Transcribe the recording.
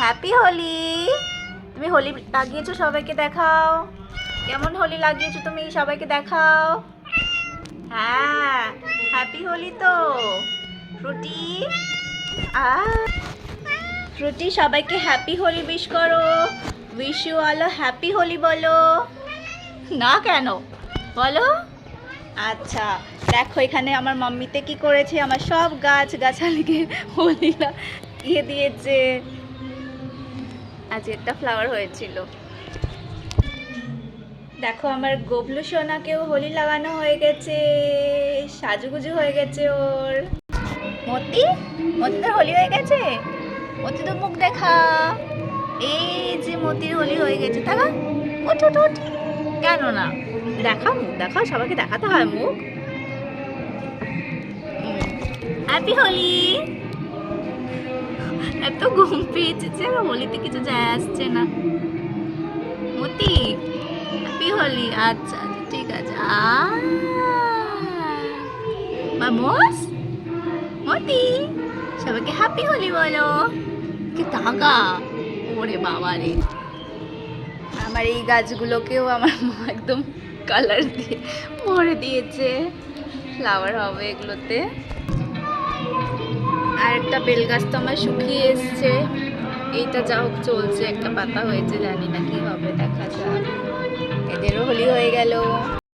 Happy Holi. তুমি হোলি লাগিয়েছো, সবাইকে দেখাও কেমন হোলি লাগিয়েছো তুমি, সবাইকে দেখাও। হ্যাঁ, হ্যাপি হোলি তো ফ্রুটি। ফ্রুটি সবাইকে হ্যাপি হোলি উইশ করো। Wish you all happy Holi বলো না, কেন বলো। আচ্ছা, দেখো এখানে আমার মাম্মিতে কি করেছে, আমার সব গাছ গাছালিকে হোলি লাগিয়ে দিয়েছে। আজ একটা ফ্লাওয়ার হয়েছিল। দেখো আমার গবলু সোনাকেও হোলি লাগানো হয়ে গেছে, সাজুগুজু হয়ে গেছে ওর। মতি, মতিদের হোলি হয়ে গেছে। মতি তো মুখ দেখা, এই যে মতির হোলি হয়ে গেছে। তারা ওঠ ওঠ ওঠ, কেন না দেখাও, মুখ দেখাও, সবাইকে দেখাতে হয় মুখ। হ্যাপি হোলি। এত ঘুম পেয়েছে যে হোলিতে কিছু যায় আসছে না। মতি হ্যাপি হোলি। আচ্ছা আচ্ছা ঠিক আছে। মামোস, মতি সবাইকে হ্যাপি হোলি বলো। কি তাগা, ওরে বাবা রে। আমার এই গাছগুলোকেও আমার মা একদম কালার দিয়ে ভরে দিয়েছে, ফ্লাওয়ার হবে এগুলোতে। আর একটা বেল গাছ তো আমার শুকিয়ে এসছে, এইটা যা হোক চলছে, একটা পাতা হয়েছে, জানি না কি হবে, দেখা যাক। এদেরও হোলি হয়ে গেল।